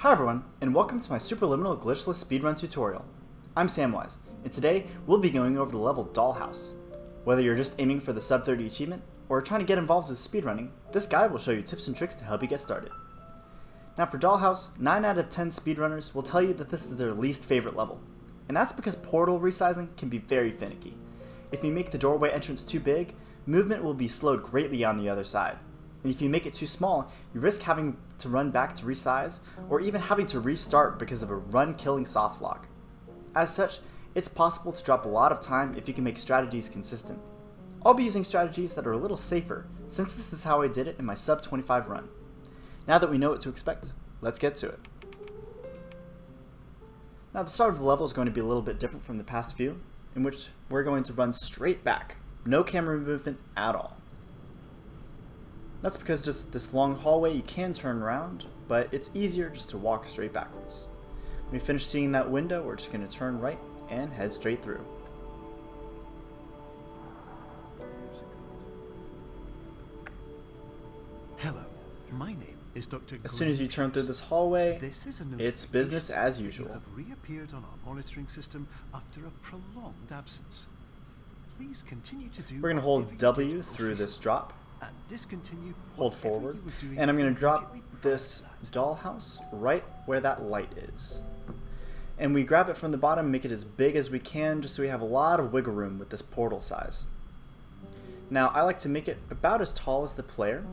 Hi everyone, and welcome to my Superliminal Glitchless Speedrun tutorial. I'm Samwise, and today we'll be going over the level Dollhouse. Whether you're just aiming for the sub 30 achievement, or trying to get involved with speedrunning, this guide will show you tips and tricks to help you get started. Now for Dollhouse, 9 out of 10 speedrunners will tell you that this is their least favorite level. And that's because portal resizing can be very finicky. If you make the doorway entrance too big, movement will be slowed greatly on the other side. And if you make it too small, you risk having to run back to resize, or even having to restart because of a run-killing soft lock. As such, it's possible to drop a lot of time if you can make strategies consistent. I'll be using strategies that are a little safer, since this is how I did it in my sub 25 run. Now that we know what to expect, let's get to it. Now the start of the level is going to be a little bit different from the past few, in which we're going to run straight back, no camera movement at all. That's because just this long hallway you can turn around, but it's easier just to walk straight backwards. When we finish seeing that window, we're just going to turn right and head straight through. Hello, my name is Dr. As soon as you turn through this hallway, it's business as usual. You have reappeared on our monitoring system after a prolonged absence. Please continue to do. We're going to hold W through this drop. And discontinue. Hold forward, and I'm going to drop this dollhouse right where that light is. And we grab it from the bottom, make it as big as we can, just so we have a lot of wiggle room with this portal size. Now, I like to make it about as tall as the player,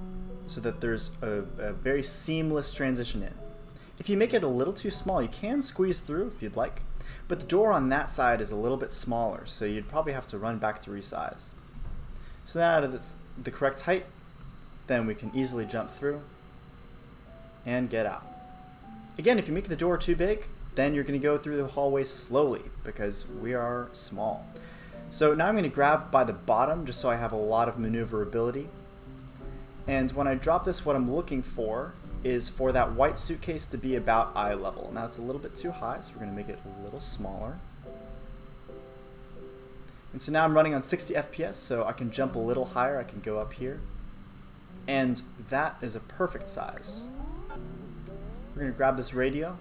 so that there's a very seamless transition in. If you make it a little too small, you can squeeze through if you'd like, but the door on that side is a little bit smaller, so you'd probably have to run back to resize. So now out of the correct height, then we can easily jump through and get out. Again, if you make the door too big, then you're going to go through the hallway slowly because we are small. So now I'm going to grab by the bottom just so I have a lot of maneuverability. And when I drop this, what I'm looking for is for that white suitcase to be about eye level. Now it's a little bit too high, so we're going to make it a little smaller. And so now I'm running on 60 FPS, so I can jump a little higher. I can go up here. And that is a perfect size. We're going to grab this radio.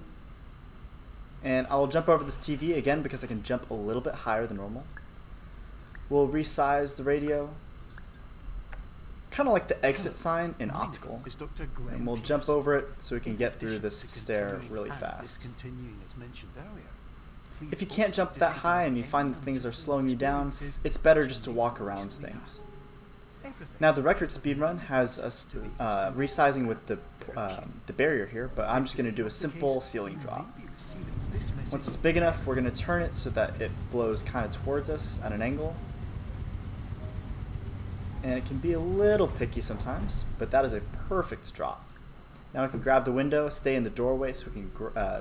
And I'll jump over this TV again because I can jump a little bit higher than normal. We'll resize the radio. Kind of like the exit sign in optical. And we'll jump over it so we can get through this stair really fast. If you can't jump that high and you find that things are slowing you down, it's better just to walk around things. Now the record speedrun has us resizing with the barrier here, but I'm just going to do a simple ceiling drop. Once it's big enough, we're going to turn it so that it blows kind of towards us at an angle. And it can be a little picky sometimes, but that is a perfect drop. Now I can grab the window, stay in the doorway so we can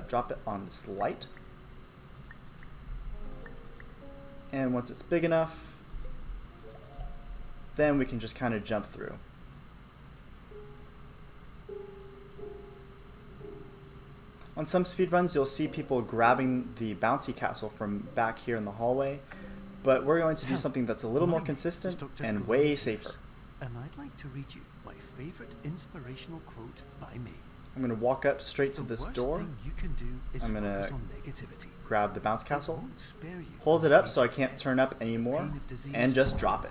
drop it on this light. And once it's big enough, then we can just kind of jump through. On some speedruns, you'll see people grabbing the bouncy castle from back here in the hallway, but we're going to do something that's a little more consistent and way safer. And I'd like to read you my favorite inspirational quote by me. I'm going to walk up straight to this door. I'm going to grab the bounce castle, hold it up so I can't turn up anymore, and just drop it.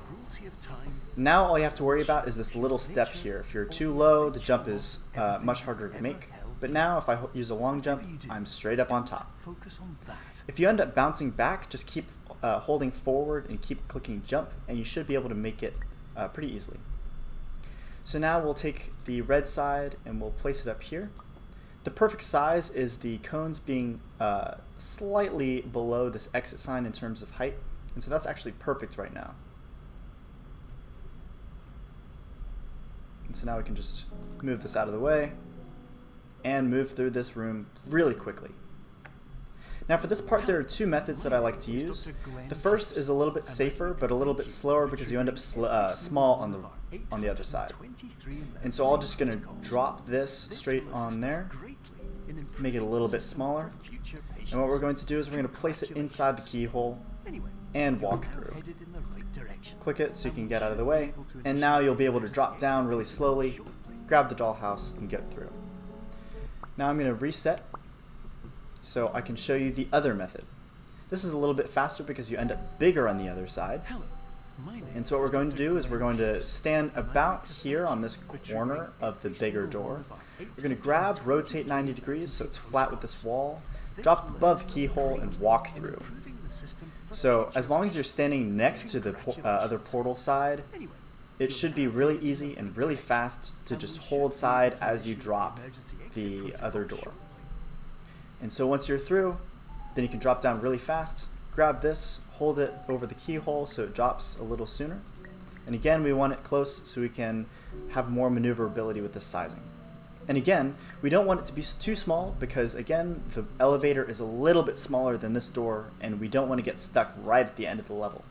Now all you have to worry about is this little step here. If you're too low, the jump is much harder to make. But now if I use a long jump, I'm straight up on top. If you end up bouncing back, just keep holding forward and keep clicking jump, and you should be able to make it pretty easily. So now we'll take the red side and we'll place it up here. The perfect size is the cones being slightly below this exit sign in terms of height, and so that's actually perfect right now. And so now we can just move this out of the way and move through this room really quickly. Now for this part, there are two methods that I like to use. The first is a little bit safer, but a little bit slower because you end up small on the other side. And so I'm just going to drop this straight on there, make it a little bit smaller. And what we're going to do is we're going to place it inside the keyhole and walk through. Click it so you can get out of the way, and now you'll be able to drop down really slowly, grab the dollhouse, and get through. Now I'm going to reset so I can show you the other method. This is a little bit faster because you end up bigger on the other side. Hello. My name And so what we're is going to Dr. do is we're going to Glitchless. stand about here on this corner of the bigger door. We're going to grab, rotate 90 degrees so it's flat with this wall, drop above the keyhole, and walk through. Improving the system for So as long as you're standing next to the other portal side, Anyway, it should be really easy and really fast to just hold side as you drop the other door. And so once you're through, then you can drop down really fast, grab this, hold it over the keyhole so it drops a little sooner. And again, we want it close so we can have more maneuverability with this sizing. And again, we don't want it to be too small because again, the elevator is a little bit smaller than this door and we don't want to get stuck right at the end of the level.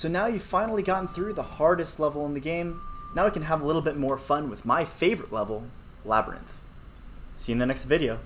So now you've finally gotten through the hardest level in the game. Now we can have a little bit more fun with my favorite level, Labyrinth. See you in the next video.